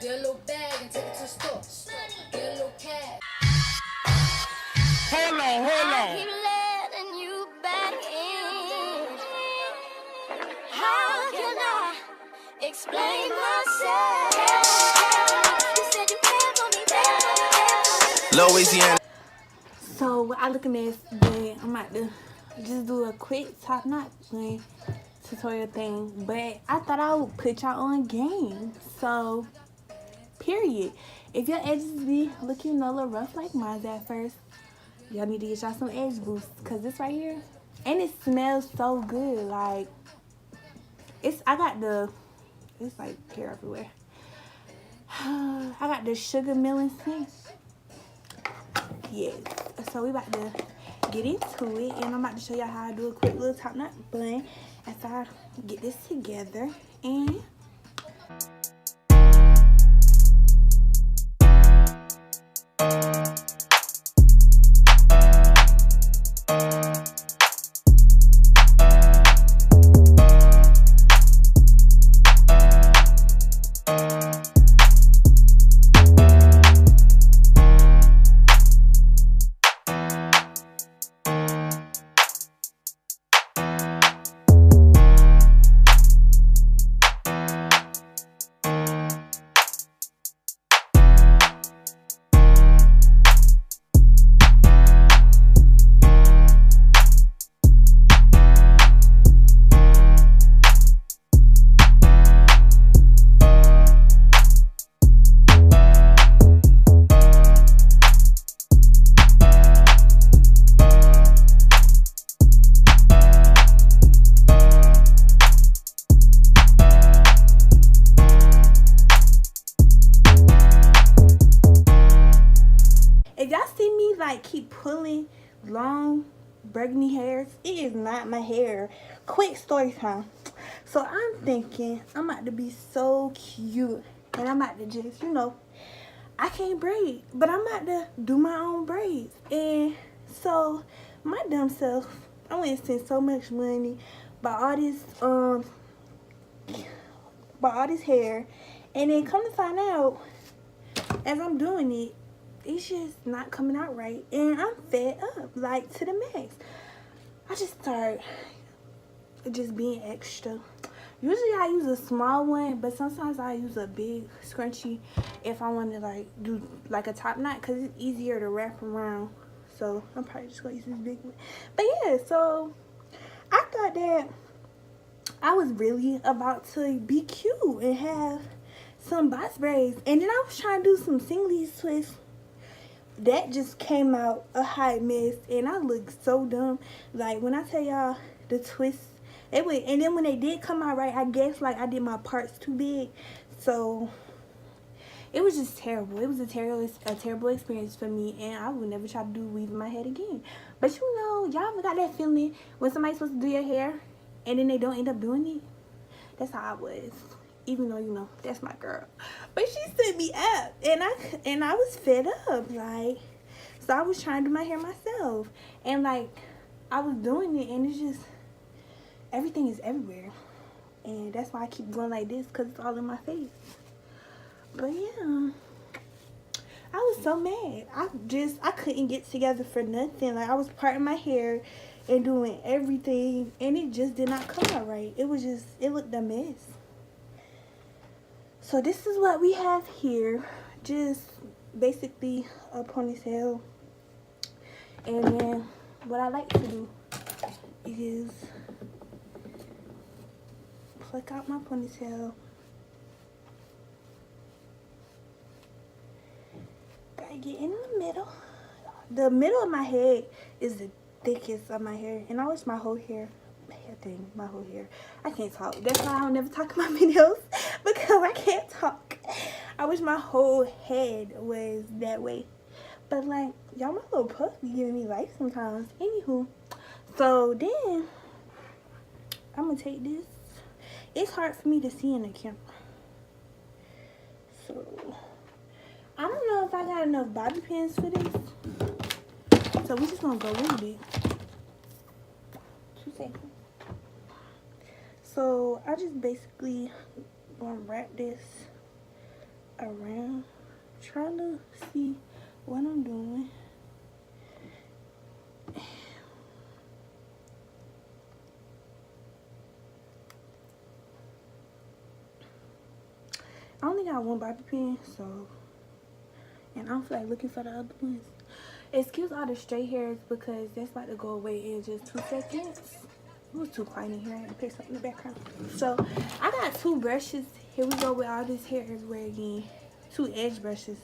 Get a little bag and take it to the store. Get a little cash. Hold on, hold on. I keep letting you back in. How can I explain myself? You said you cared for me, Louisiana. So what I looking at today, I'm about to just do a quick top knot playing tutorial thing, but I thought I would put y'all on game. So period. If your edges be looking a little rough like mine at first, y'all need to get y'all some edge boost, cause this right here, and it smells so good. Like it's like hair everywhere. I got the sugar melon scent. Yes. So we about to get into it, and I'm about to show y'all how I do a quick little top knot blend after I get this together. And if y'all see me like keep pulling long burgundy hairs, it is not my hair. Quick story time. So I'm thinking I'm about to be so cute, and I'm about to just, I can't braid, but I'm about to do my own braids. And so my dumb self, I went and spent so much money by all this hair, and then come to find out as I'm doing it, it's just not coming out right, and I'm fed up, like, to the max. I just start just being extra. Usually I use a small one, but sometimes I use a big scrunchie if I want to like do like a top knot, because it's easier to wrap around. So I'm probably just gonna use this big one. But yeah, so I thought that I was really about to be cute and have some box braids, and then I was trying to do some singlies twists. That just came out a hot mess, and I looked so dumb. Like, when I tell y'all the twists, and then when they did come out right, I guess like I did my parts too big, so it was just terrible. It was a terrible experience for me, and I would never try to do weave in my head again. But y'all ever got that feeling when somebody's supposed to do your hair and then they don't end up doing it? That's how I was. Even though, that's my girl. But she set me up, and I was fed up, like, so I was trying to do my hair myself, and like I was doing it, and it's just everything is everywhere, and that's why I keep going like this, because it's all in my face. But yeah, I was so mad. I couldn't get together for nothing. Like, I was parting my hair and doing everything, and it just did not come out right. It looked a mess. So this is what we have here. Just basically a ponytail. And then what I like to do is pluck out my ponytail. Gotta get in the middle. The middle of my head is the thickest of my hair. And I wish my whole hair. I can't talk. That's why I don't never talk in my videos, because I can't talk. I wish my whole head was that way, but like, y'all, my little puff be giving me life sometimes. Anywho, so then I'm gonna take this. It's hard for me to see in the camera, so I don't know if I got enough bobby pins for this, so we just gonna go with it. 2 seconds. So I just basically gonna wrap this around, trying to see what I'm doing. I only got one bobby pin, so, and I don't feel like looking for the other ones. Excuse all the straight hairs because that's about to go away in just 2 seconds. It was too quiet in here. I had to pick something in the background. So I got 2 brushes. Here we go with all this hair everywhere again. 2 edge brushes.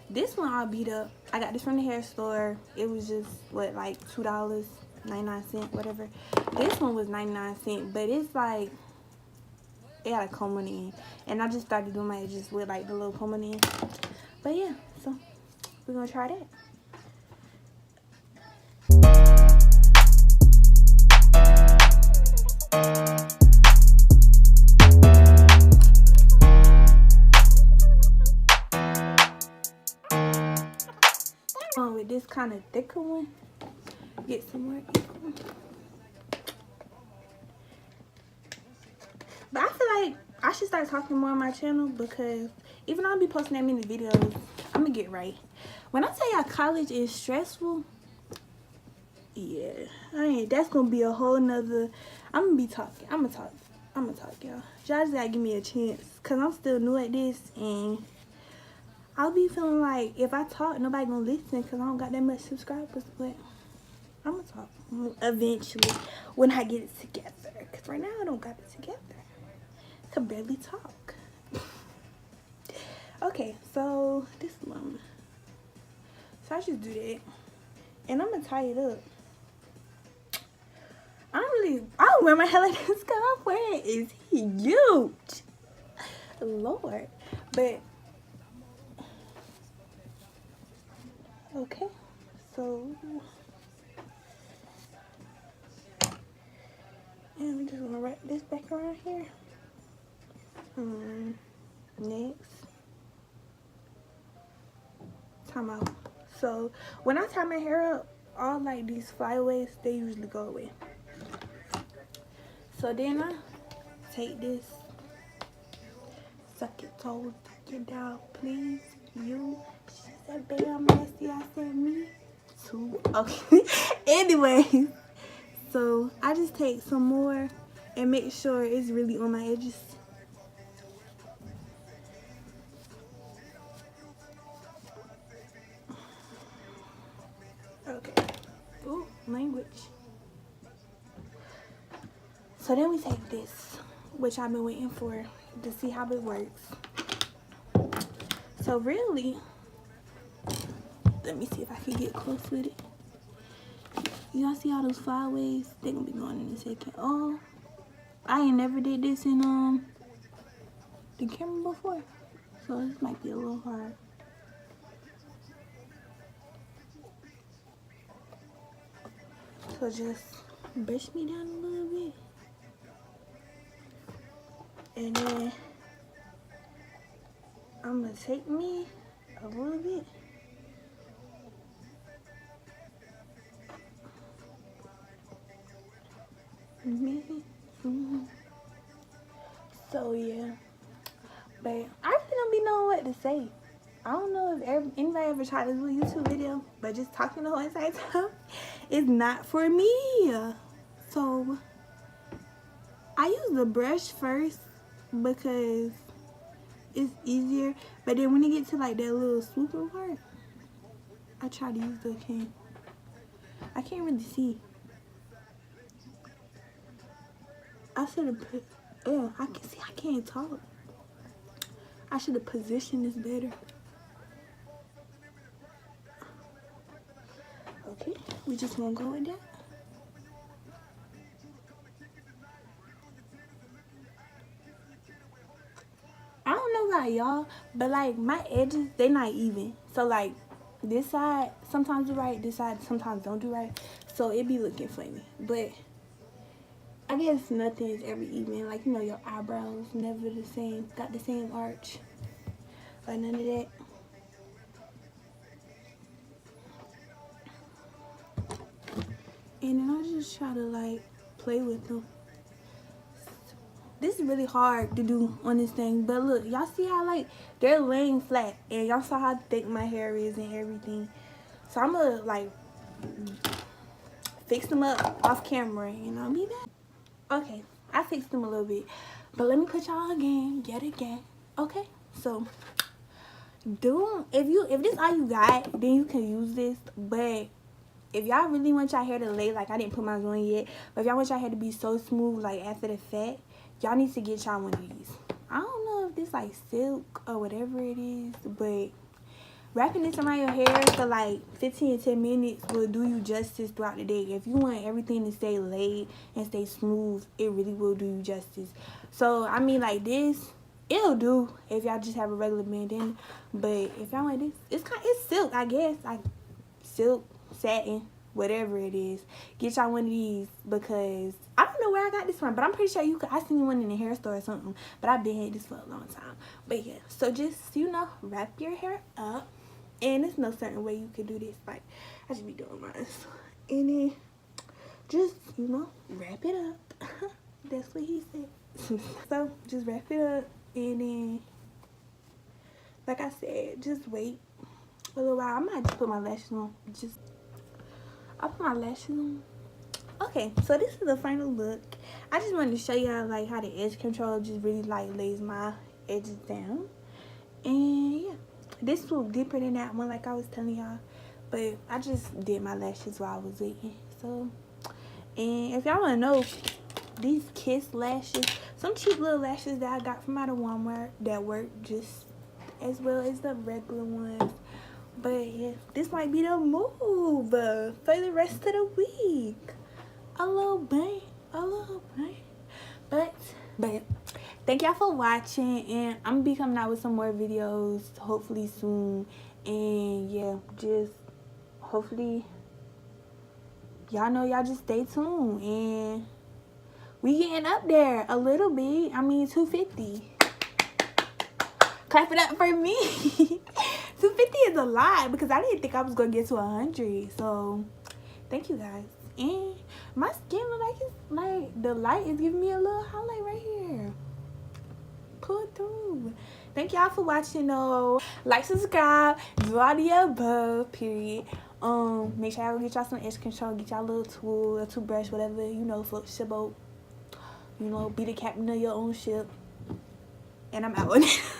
This one all beat up. I got this from the hair store. It was just what, like $2.99, whatever. This one was 99¢, but it's like it had a comb on the end, and I just started doing my edges with like the little comb on the end. But yeah, so we're gonna try that. With this kind of thicker one, get some more equal. But I feel like I should start talking more on my channel because even though I'll be posting that many videos, I'm gonna get right. When I tell y'all college is stressful, yeah, that's gonna be a whole nother. I'm gonna be talking. I'm gonna talk, y'all. Y'all just gotta give me a chance because I'm still new at this, and I'll be feeling like if I talk, nobody gonna listen because I don't got that much subscribers. But I'm gonna talk eventually when I get it together. Because right now I don't got it together. I can barely talk. Okay, so this one. So I just do that. And I'm gonna tie it up. I don't wear my hair like this because I'm wearing is huge. Lord. But okay, so and we just gonna wrap this back around here. Next, time out. So when I tie my hair up, all like these flyaways, they usually go away. So then I take this, suck it toes, suck it down, please. You. She said, babe, I'm nasty. I said, me too. Okay. Anyways, so I just take some more and make sure it's really on my edges. Okay. Ooh, language. So then we take this, which I've been waiting for to see how it works. So really, let me see if I can get close with it. Y'all see all those flyaways? They're gonna be going in a second. Oh, I ain't never did this in the camera before, so this might be a little hard. So just brush me down a little bit, and then I'm gonna take me a little bit. So yeah, but I really don't be knowing what to say. I don't know if anybody ever tried to do a YouTube video, but just talking the whole entire time is not for me. So I use the brush first because it's easier, but then when you get to like that little swooping part, I try to use the cane. I can't really see. I should have put, oh, I can see I can't talk. I should have positioned this better. Okay, we just gonna go with that. I don't know about y'all, but like my edges, they not even. So like this side sometimes do right, this side sometimes don't do right. So it be looking funny. But I guess nothing is ever even. Like, you know, your eyebrows never the same, got the same arch, or none of that. And then I just try to like play with them. this is really hard to do on this thing. But look, y'all see how like they're laying flat, and y'all saw how thick my hair is and everything. So I'm gonna like fix them up off camera, you know, be back. Okay, I fixed them a little bit, but let me put y'all again, yet again. Okay, so if this all you got, then you can use this. But if y'all really want y'all hair to lay, like I didn't put mine on yet, but if y'all want y'all hair to be so smooth like after the fat, y'all need to get y'all one of these. I don't know if this like silk or whatever it is, but wrapping this around your hair for like 15 to 10 minutes will do you justice throughout the day. If you want everything to stay laid and stay smooth, it really will do you justice. So I mean, like this, it'll do if y'all just have a regular bandana. But if y'all want this, it's silk, I guess. Like silk, satin, whatever it is. Get y'all one of these, because I don't know where I got this from, but I'm pretty sure you could. I seen one in the hair store or something, but I've been had this for a long time. But yeah, so just, you know, wrap your hair up, and there's no certain way you can do this. Like I should be doing mine, and then just, you know, wrap it up. That's what he said. So just wrap it up, and then like I said, just wait a little while. I might just put my lashes on. I'll put my lashes on. Okay, so this is the final look. I just wanted to show y'all like how the edge control just really like lays my edges down. And yeah, this was deeper than that one, like I was telling y'all. But I just did my lashes while I was waiting. So, and if y'all want to know, these Kiss lashes, some cheap little lashes that I got from out of Walmart that work just as well as the regular ones. But yeah, this might be the move for the rest of the week. A little bang. But thank y'all for watching, and I'm gonna be coming out with some more videos hopefully soon. And yeah, just hopefully y'all know, y'all just stay tuned, and we getting up there a little bit. I mean, 250. Clap it up for me. 250 is a lot, because I didn't think I was gonna get to 100. So thank you guys. And my skin look like it's like the light is giving me a little highlight right here. Pull it through. Thank y'all for watching though. Like, subscribe, do all the above, period. Make sure y'all get y'all some edge control, get y'all a little tool, a toothbrush, whatever, you know, float your boat. You know, be the captain of your own ship. And I'm out.